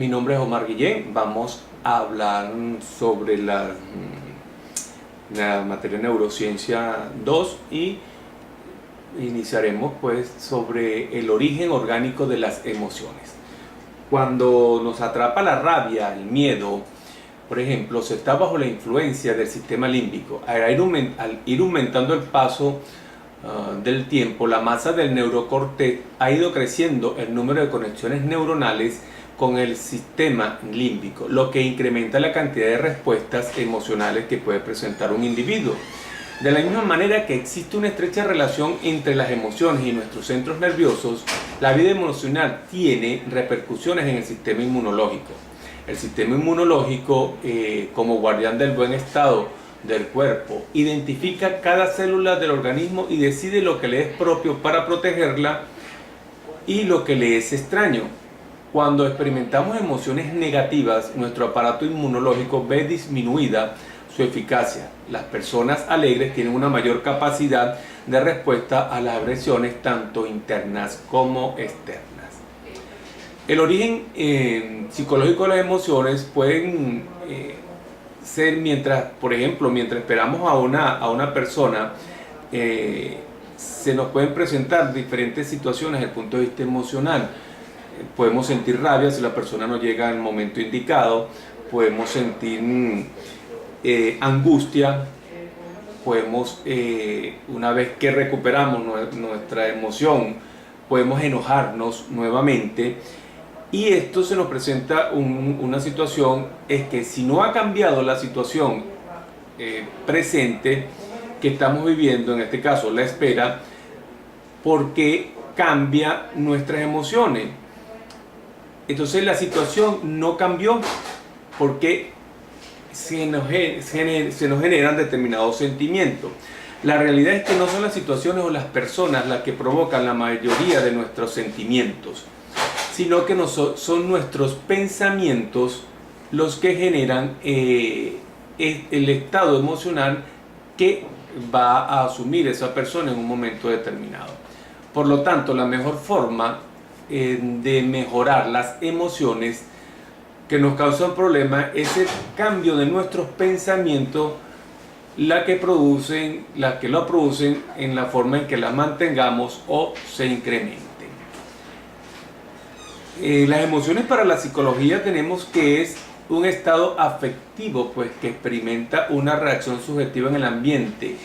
Mi nombre es Omar Guillén. Vamos a hablar sobre la materia Neurociencia 2 y iniciaremos pues sobre el origen orgánico de las emociones. Cuando nos atrapa la rabia, el miedo, por ejemplo, se está bajo la influencia del sistema límbico. Al ir aumentando el paso del tiempo, la masa del neurocórtex ha ido creciendo el número de conexiones neuronales con el sistema límbico, lo que incrementa la cantidad de respuestas emocionales que puede presentar un individuo. De la misma manera que existe una estrecha relación entre las emociones y nuestros centros nerviosos, la vida emocional tiene repercusiones en el sistema inmunológico. El sistema inmunológico, como guardián del buen estado del cuerpo, identifica cada célula del organismo y decide lo que le es propio para protegerla y lo que le es extraño. Cuando experimentamos emociones negativas, nuestro aparato inmunológico ve disminuida su eficacia. Las personas alegres tienen una mayor capacidad de respuesta a las agresiones tanto internas como externas. El origen psicológico de las emociones pueden ser por ejemplo, mientras esperamos a una persona, se nos pueden presentar diferentes situaciones desde el punto de vista emocional. Podemos sentir rabia si la persona no llega en el momento indicado, podemos sentir angustia, podemos, una vez que recuperamos nuestra emoción, podemos enojarnos nuevamente. Y esto se nos presenta una situación, es que si no ha cambiado la situación presente que estamos viviendo, en este caso la espera, ¿por qué cambia nuestras emociones? Entonces la situación no cambió porque se nos generan determinados sentimientos. La realidad es que no son las situaciones o las personas las que provocan la mayoría de nuestros sentimientos, sino que son nuestros pensamientos los que generan el estado emocional que va a asumir esa persona en un momento determinado. Por lo tanto, la mejor forma de mejorar las emociones que nos causan problemas es el cambio de nuestros pensamientos, las que lo producen en la forma en que las mantengamos o se incrementen. Las emociones para la psicología tenemos que es un estado afectivo, pues que experimenta una reacción subjetiva en el ambiente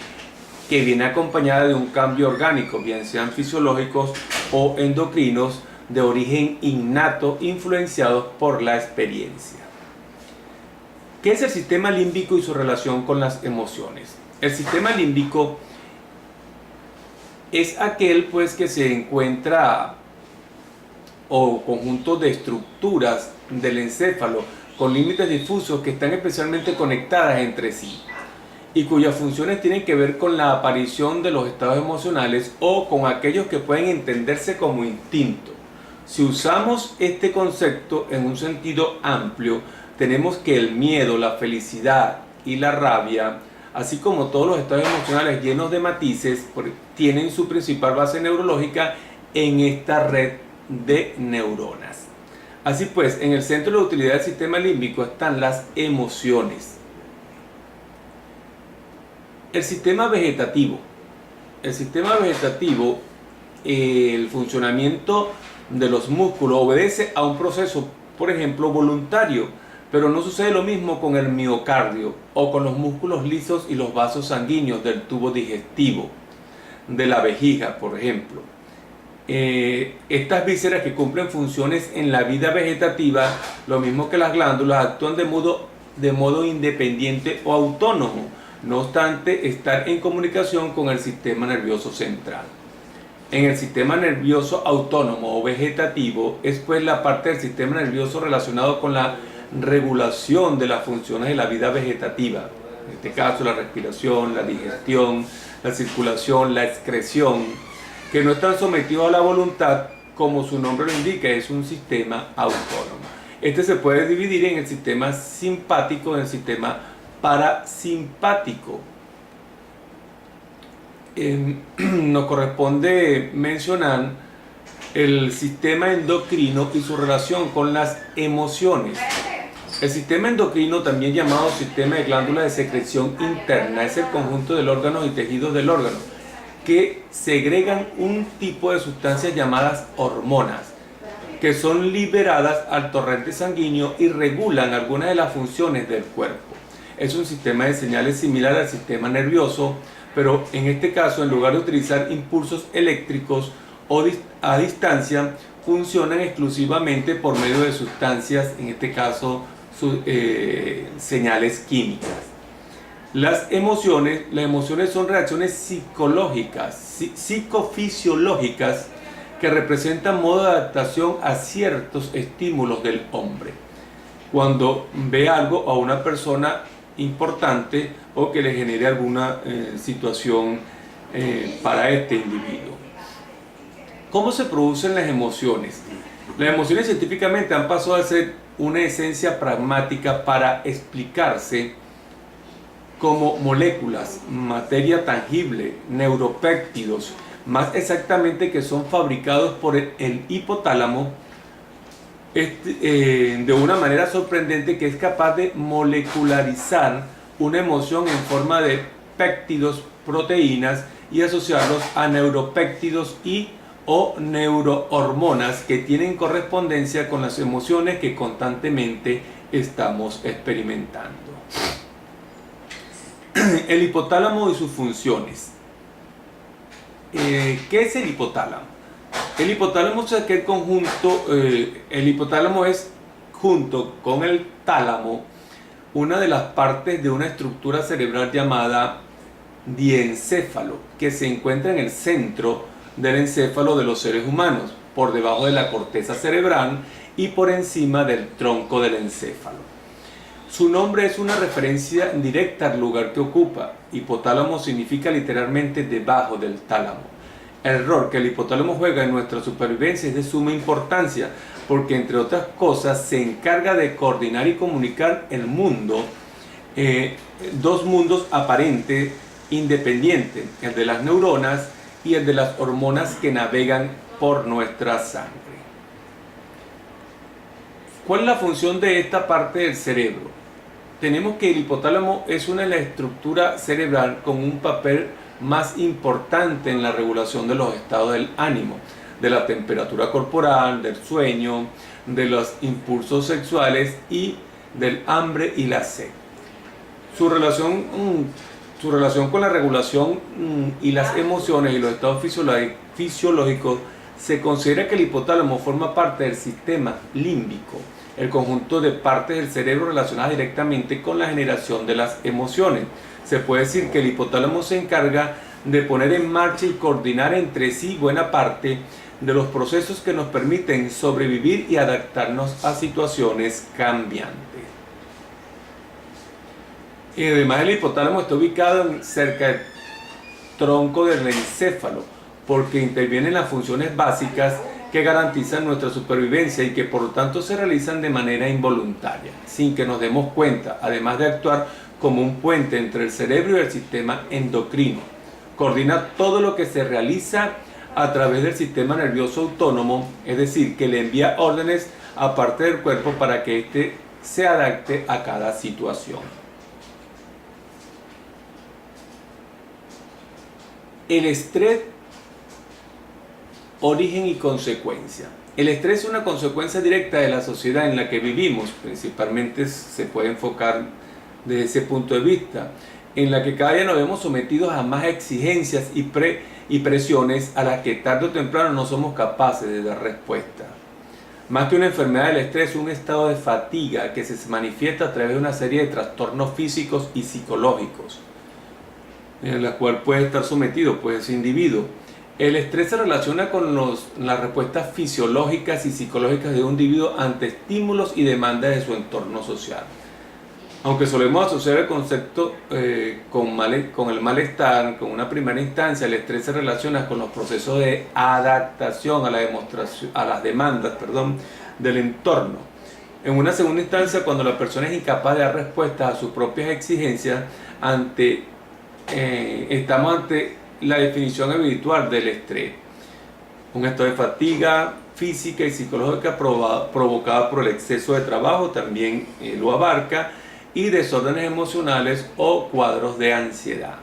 que viene acompañada de un cambio orgánico, bien sean fisiológicos o endocrinos, de origen innato, influenciados por la experiencia. ¿Qué es el sistema límbico y su relación con las emociones? El sistema límbico es aquel pues que se encuentra o conjunto de estructuras del encéfalo con límites difusos que están especialmente conectadas entre sí y cuyas funciones tienen que ver con la aparición de los estados emocionales o con aquellos que pueden entenderse como instintos. Si usamos este concepto en un sentido amplio, tenemos que el miedo, la felicidad y la rabia, así como todos los estados emocionales llenos de matices, tienen su principal base neurológica en esta red de neuronas. Así pues, en el centro de utilidad del sistema límbico están las emociones. El sistema vegetativo. El funcionamiento de los músculos obedece a un proceso, por ejemplo, voluntario, pero no sucede lo mismo con el miocardio o con los músculos lisos y los vasos sanguíneos del tubo digestivo, de la vejiga, por ejemplo. Estas vísceras que cumplen funciones en la vida vegetativa, lo mismo que las glándulas, actúan de modo independiente o autónomo, no obstante estar en comunicación con el sistema nervioso central. En el sistema nervioso autónomo o vegetativo es pues la parte del sistema nervioso relacionado con la regulación de las funciones de la vida vegetativa, en este caso la respiración, la digestión, la circulación, la excreción, que no están sometidos a la voluntad, como su nombre lo indica, es un sistema autónomo. Este se puede dividir en el sistema simpático y en el sistema parasimpático. Nos corresponde mencionar el sistema endocrino y su relación con las emociones. El sistema endocrino, también llamado sistema de glándulas de secreción interna, es el conjunto de órganos y tejidos del órgano que segregan un tipo de sustancias llamadas hormonas, que son liberadas al torrente sanguíneo y regulan algunas de las funciones del cuerpo. Es un sistema de señales similar al sistema nervioso, pero en este caso, en lugar de utilizar impulsos eléctricos o a distancia, funcionan exclusivamente por medio de sustancias, en este caso señales químicas. Las emociones son reacciones psicológicas, psicofisiológicas, que representan modo de adaptación a ciertos estímulos del hombre. Cuando ve algo o a una persona importante o que le genere alguna situación para este individuo. ¿Cómo se producen las emociones? Las emociones científicamente han pasado a ser una esencia pragmática para explicarse como moléculas, materia tangible, neuropéptidos, más exactamente que son fabricados por el hipotálamo de una manera sorprendente, que es capaz de molecularizar una emoción en forma de péptidos, proteínas, y asociarlos a neuropéptidos o neurohormonas que tienen correspondencia con las emociones que constantemente estamos experimentando. El hipotálamo y sus funciones. ¿Qué es el hipotálamo? El hipotálamo es aquel conjunto, el hipotálamo es, junto con el tálamo, una de las partes de una estructura cerebral llamada diencéfalo, que se encuentra en el centro del encéfalo de los seres humanos, por debajo de la corteza cerebral y por encima del tronco del encéfalo. Su nombre es una referencia directa al lugar que ocupa. Hipotálamo significa literalmente debajo del tálamo. El rol que el hipotálamo juega en nuestra supervivencia es de suma importancia, porque entre otras cosas se encarga de coordinar y comunicar el mundo, dos mundos aparentes, independientes, el de las neuronas y el de las hormonas que navegan por nuestra sangre. ¿Cuál es la función de esta parte del cerebro? Tenemos que el hipotálamo es una de las estructuras cerebral con un papel más importante en la regulación de los estados del ánimo, de la temperatura corporal, del sueño, de los impulsos sexuales y del hambre y la sed. Su relación con la regulación y las emociones y los estados fisiológicos, se considera que el hipotálamo forma parte del sistema límbico, el conjunto de partes del cerebro relacionadas directamente con la generación de las emociones. Se puede decir que el hipotálamo se encarga de poner en marcha y coordinar entre sí buena parte de los procesos que nos permiten sobrevivir y adaptarnos a situaciones cambiantes. Y además el hipotálamo está ubicado cerca del tronco del encéfalo, porque interviene en las funciones básicas que garantizan nuestra supervivencia y que por lo tanto se realizan de manera involuntaria, sin que nos demos cuenta, además de actuar como un puente entre el cerebro y el sistema endocrino. Coordina todo lo que se realiza a través del sistema nervioso autónomo, es decir, que le envía órdenes a parte del cuerpo para que éste se adapte a cada situación. El estrés, origen y consecuencia. El estrés es una consecuencia directa de la sociedad en la que vivimos, principalmente se puede enfocar desde ese punto de vista, en la que cada día nos vemos sometidos a más exigencias y presiones a las que tarde o temprano no somos capaces de dar respuesta. Más que una enfermedad del estrés, es un estado de fatiga que se manifiesta a través de una serie de trastornos físicos y psicológicos, en la cual puede estar sometido ese individuo. El estrés se relaciona con las respuestas fisiológicas y psicológicas de un individuo ante estímulos y demandas de su entorno social. Aunque solemos asociar el concepto con el malestar, con una primera instancia, el estrés se relaciona con los procesos de adaptación a las demandas del entorno. En una segunda instancia, cuando la persona es incapaz de dar respuesta a sus propias exigencias, estamos ante la definición habitual del estrés. Un estado de fatiga física y psicológica provocada por el exceso de trabajo también lo abarca, y desórdenes emocionales o cuadros de ansiedad.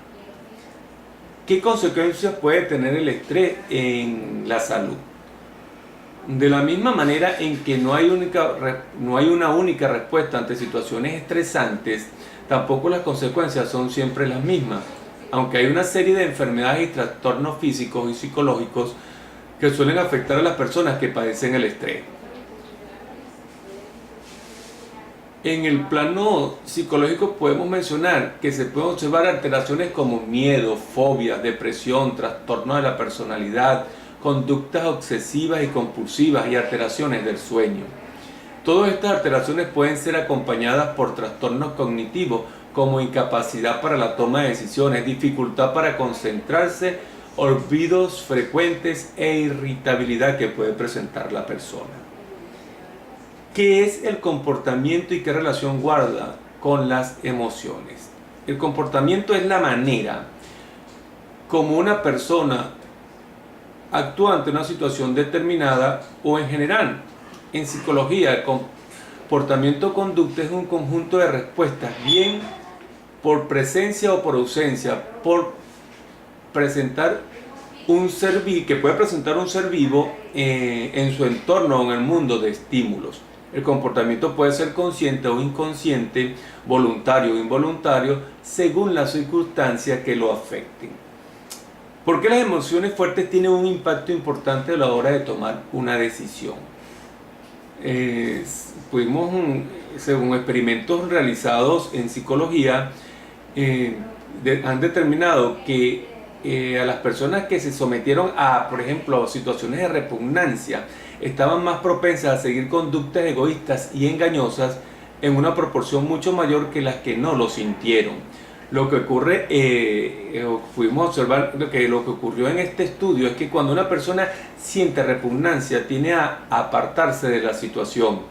¿Qué consecuencias puede tener el estrés en la salud? De la misma manera en que no hay una única respuesta ante situaciones estresantes, tampoco las consecuencias son siempre las mismas, aunque hay una serie de enfermedades y trastornos físicos y psicológicos que suelen afectar a las personas que padecen el estrés. En el plano psicológico podemos mencionar que se pueden observar alteraciones como miedo, fobias, depresión, trastorno de la personalidad, conductas obsesivas y compulsivas y alteraciones del sueño. Todas estas alteraciones pueden ser acompañadas por trastornos cognitivos como incapacidad para la toma de decisiones, dificultad para concentrarse, olvidos frecuentes e irritabilidad que puede presentar la persona. ¿Qué es el comportamiento y qué relación guarda con las emociones? El comportamiento es la manera como una persona actúa ante una situación determinada o en general. En psicología, el comportamiento-conducta es un conjunto de respuestas, bien por presencia o por ausencia, por presentar un ser vivo, que puede presentar un ser vivo en su entorno o en el mundo de estímulos. El comportamiento puede ser consciente o inconsciente, voluntario o involuntario, según las circunstancias que lo afecten. ¿Por qué las emociones fuertes tienen un impacto importante a la hora de tomar una decisión? Según experimentos realizados en psicología, han determinado que a las personas que se sometieron a, por ejemplo, situaciones de repugnancia, estaban más propensas a seguir conductas egoístas y engañosas en una proporción mucho mayor que las que no lo sintieron. Lo que ocurre, pudimos observar que lo que ocurrió en este estudio es que cuando una persona siente repugnancia, tiende a apartarse de la situación.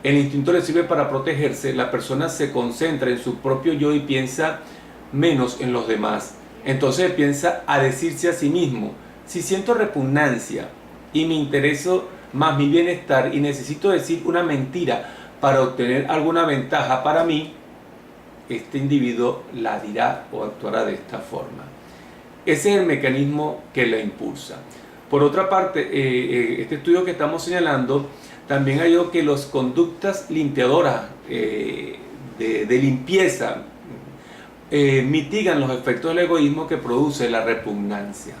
El instinto le sirve para protegerse, la persona se concentra en su propio yo y piensa menos en los demás. Entonces piensa a decirse a sí mismo: si siento repugnancia y me intereso más mi bienestar y necesito decir una mentira para obtener alguna ventaja para mí, este individuo la dirá o actuará de esta forma. Ese es el mecanismo que la impulsa. Por otra parte, este estudio que estamos señalando también halló que las conductas limpiadoras de limpieza mitigan los efectos del egoísmo que produce la repugnancia.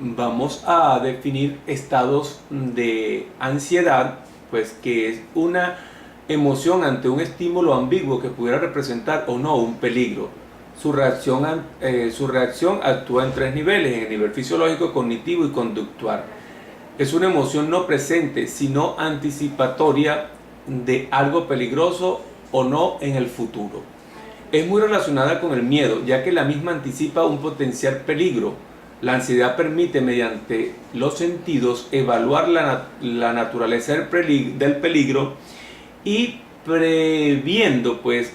Vamos a definir estados de ansiedad, pues que es una emoción ante un estímulo ambiguo que pudiera representar o no un peligro. Su reacción actúa en tres niveles: en el nivel fisiológico, cognitivo y conductual. Es una emoción no presente, sino anticipatoria de algo peligroso o no en el futuro. Es muy relacionada con el miedo, ya que la misma anticipa un potencial peligro. La ansiedad permite, mediante los sentidos, evaluar la naturaleza del peligro y previendo, pues,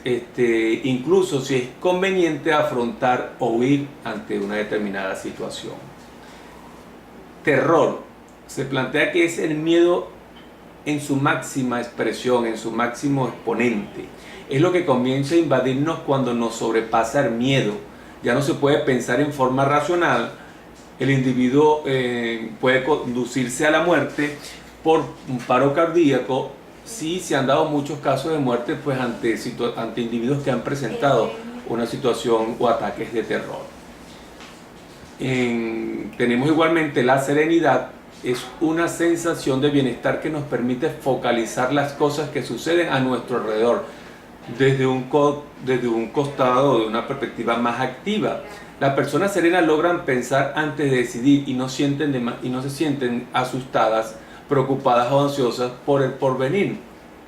incluso si es conveniente, afrontar o huir ante una determinada situación. Terror. Se plantea que es el miedo en su máxima expresión, en su máximo exponente. Es lo que comienza a invadirnos cuando nos sobrepasa el miedo. Ya no se puede pensar en forma racional. El individuo puede conducirse a la muerte por un paro cardíaco. Sí, se han dado muchos casos de muerte, pues, ante individuos que han presentado una situación o ataques de terror. Tenemos igualmente la serenidad. Es una sensación de bienestar que nos permite focalizar las cosas que suceden a nuestro alrededor desde un costado, de una perspectiva más activa. Las personas serenas logran pensar antes de decidir y no se sienten asustadas, preocupadas o ansiosas por el porvenir.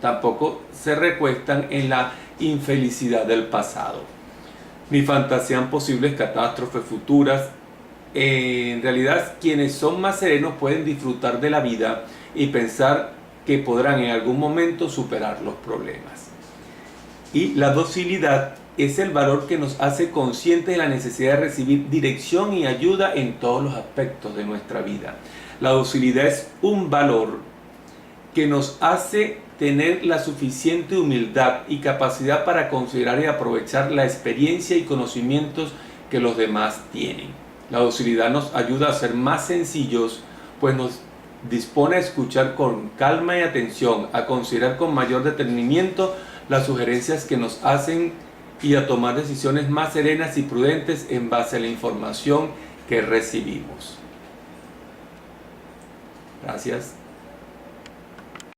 Tampoco se recuestan en la infelicidad del pasado, ni fantasean posibles catástrofes futuras. En realidad, quienes son más serenos pueden disfrutar de la vida y pensar que podrán en algún momento superar los problemas. Y la docilidad es el valor que nos hace conscientes de la necesidad de recibir dirección y ayuda en todos los aspectos de nuestra vida. La docilidad es un valor que nos hace tener la suficiente humildad y capacidad para considerar y aprovechar la experiencia y conocimientos que los demás tienen. La docilidad nos ayuda a ser más sencillos, pues nos dispone a escuchar con calma y atención, a considerar con mayor detenimiento las sugerencias que nos hacen y a tomar decisiones más serenas y prudentes en base a la información que recibimos. Gracias.